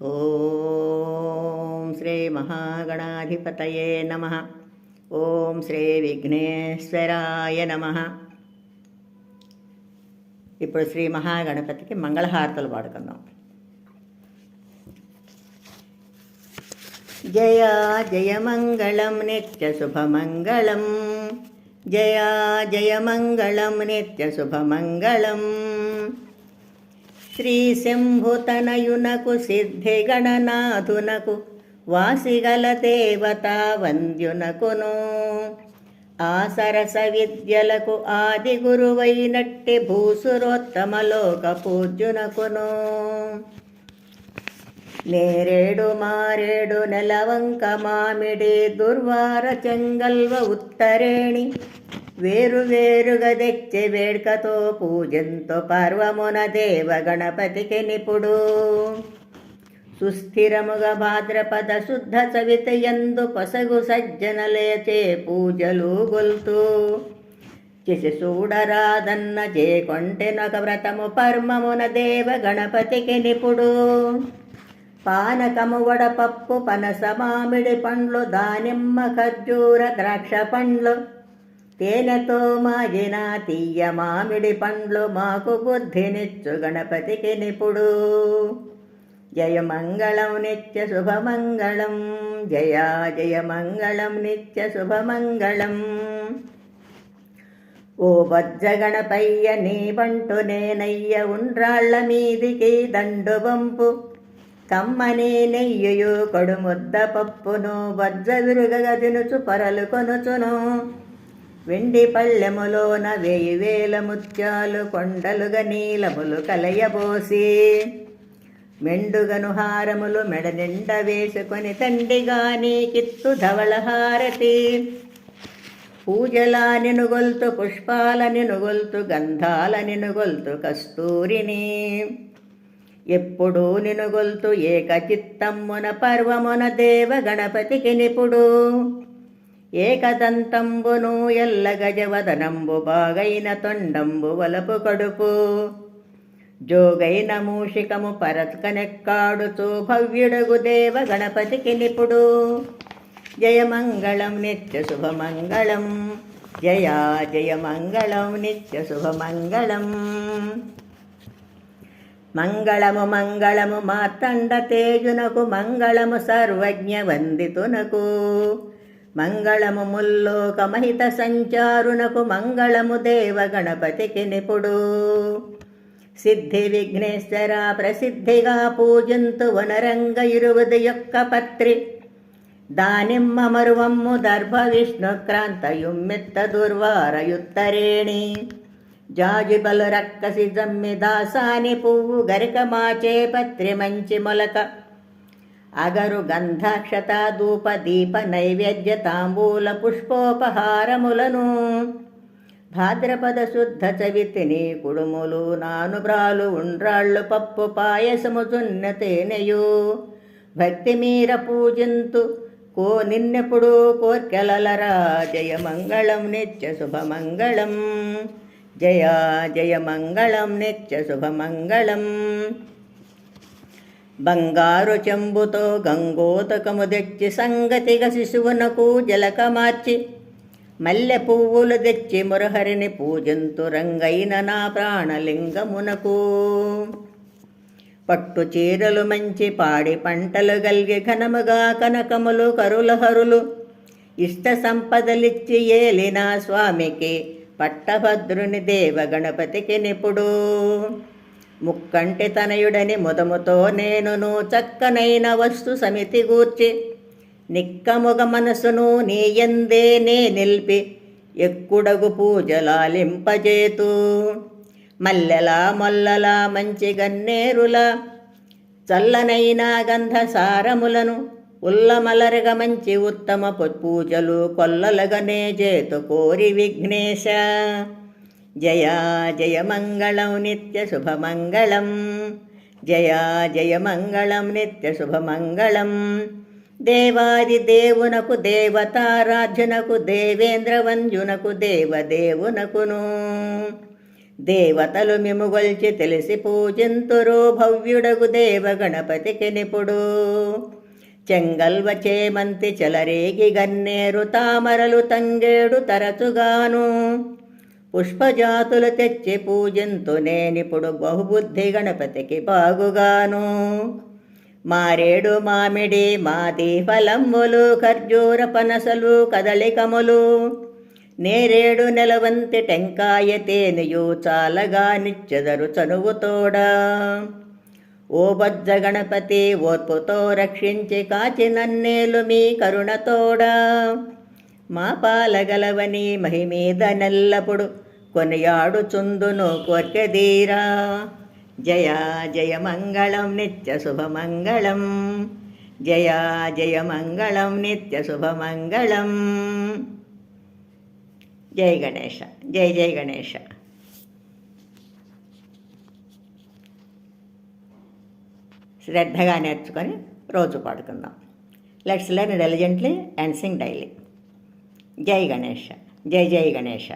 ఓం శ్రీ మహాగణాధిపతయే నమః. ఓం శ్రీ విఘ్నేశ్వరాయ నమః. ఇప్పుడు శ్రీ మహాగణపతికి మంగళహారతులు పాడుకుందాం. జయ జయ మంగళం నిత్య శుభమంగళం, జయ జయ మంగళం నిత్య శుభమంగళం. శ్రీ శంభుతనయునకు సిద్ధిగణనాథునకు వాసిగల దేవతా వంద్యునకును ఆ సరస విద్యలకు ఆది గురువైనట్టి భూసురోత్తమలోక పూజ్యునకును నేరేడు మారేడు నెలవంక మామిడి దుర్వార చెంగల్వ ఉత్తరేణి వేరు వేరుగా తెచ్చి వేడుకతో పూజంతో పర్వమున దేవ గణపతికి నిపుడు సుస్థిరముగా భాద్రపద శుద్ధ చవిత యందు పొసగు సజ్జనలేచే పూజలు గొల్తూ చేసి చూడరాదన్న చేకొంటెనొక వ్రతము పర్మమున దేవ గణపతికి నిపుడు పానకము వడపప్పు పనస మామిడి పండ్లు దానిమ్మ ఖర్జూర ద్రాక్ష పండ్లు తేనెతో మాగిన తీయ మామిడి పండ్లు మాకు బుద్ధినిచ్చు గణపతికి నిపుడు జయ మంగళం నిత్య శుభమంగళం, జయ జయ మంగళం నిత్య శుభమంగళం. ఓ బజ్జ గణపయ్య నీ బంటు నేనయ్య ఉండ్రాళ్ల మీదికి దండు వంపు కమ్మని నెయ్యు కడుముద్ద పప్పును బజ్జ విరుగగ తినుచు పరలు కొనుచును వెండి పళ్ళెములోన 1000 ముత్యాలు కొండలుగా నీలములు కలయబోసి మెండుగను హారములు మెడ నిండ వేసుకొని తండ్రిగా నీకిత్తు ధవళహారతి పూజలా నినుగొల్తు పుష్పాల నినుగొల్తు గంధాల నినుగొల్తు కస్తూరిని ఎప్పుడూ నినుగొల్తు ఏకచిత్తమ్మున పర్వమున దేవ గణపతికి నిపుడు ఏకదంతంబును ఎల్ల గజవదనంబు బాగైన తొండంబు వలపు కడుపు జోగైన మూషికము పరత్కనెక్కాడుచు భవ్యుడగు దేవ గణపతికి నిపుడు జయ మంగళం నిత్య శుభమంగళం, జయ జయ మంగళం నిత్య శుభమంగళం. మంగళము మంగళము మార్తండ తేజునకు మంగళము సర్వజ్ఞ వందితునకు మంగళము ముల్లోక మహిత సంచారునకు మంగళము దేవ గణపతికి నిపుడు సిద్ధి విఘ్నేశ్వర ప్రసిద్ధిగా పూజంతు వనరంగ 20 యొక్క పత్రి దానిమ్మ మరువమ్ము దర్భ విష్ణుక్రాంతయుమ్మెత్త దుర్వారయుత్తరేణి జాజిబలు రక్కసి జమ్మి దాసాని పువ్వు గరిక మాచే పత్రి మంచి మొలక అగరు గంధాక్షత ధూప దీప నైవేద్య తాంబూల పుష్పోపహారములను భాద్రపద శుద్ధ చవితిని కుడుములు నానుబ్రాలు ఉండ్రాళ్ళు పప్పు పాయసము జొన్న తేనెయు భక్తి మీర పూజింతు నిన్నెప్పుడు కోర్కెలలరా జయ మంగళం నిత్య శుభమంగళం, జయ జయ మంగళం నిత్య శుభమంగళం. బంగారు చెంబుతో గంగోతకము తెచ్చి సంగతిగా శిశువునకు జలక మార్చి మల్లె పువ్వులు తెచ్చి మురహరిని పూజంతు రంగైన నా ప్రాణలింగమునకు పట్టు చీరలు మంచి పాడి పంటలు గల్గి ఘనముగా కనకములు కరులహరులు ఇష్ట సంపదలిచ్చి ఏలిన స్వామికి పట్టభద్రుని దేవ గణపతికి నిపుడు ముక్కంటి తనయుడని ముదముతో నేనును చక్కనైన వస్తు సమితి గూర్చి నిక్కముగ మనసును నీయందే నే నిల్పి ఎక్కుడగు పూజలాలింపజేతూ మల్లెలా మొల్లలా మంచి గన్నేరుల చల్లనైన గంధసారములను ఉల్లమలరగ మంచి ఉత్తమ పూజలు కొల్లలగనే చేతు కోరి విఘ్నేశ జయ జయ మంగళం నిత్య శుభమంగళం, జయ జయ మంగళం నిత్య శుభమంగళం. దేవాది దేవునకు దేవతారాధ్యునకు దేవేంద్ర వంద్యునకు దేవదేవునకును దేవతలు మిముగొల్చి తెలిసి పూజింతురు భవ్యుడగు దేవ గణపతికి నిపుడు. చెంగల్వ చేమంతి చెలరేగి గన్నేరు తామరలు తంగేడు తరచుగాను. పుష్పజాతులు తెచ్చి పూజింతు నేనిప్పుడు బహుబుద్ధి గణపతికి బాగుగాను. మారేడు మామిడి మాది ఫలమ్ములు ఖర్జూర పనసలు కదళికములు. నేరేడు నెలవంతి టెంకాయ తేనెయు చాలగా నిచ్చెదరు చనువుతోడా. ఓ బొజ్జ గణపతి ఓర్పుతో రక్షించి కాచి నన్నేలు మీ కరుణతోడా. మా పాలగలవని మహిమీద నెల్లప్పుడు కొనియాడుచుందును కోర్కెదీరా. జయ జయ మంగళం నిత్య శుభమంగళం. జయ జయ మంగళం నిత్య శుభమంగళం. జై గణేశ. జై జై గణేశ. శ్రద్ధగా నేర్చుకొని రోజు పాడుకుందాం. Let's learn diligently and sing daily. జై గణేశ. జై జై గణేశ.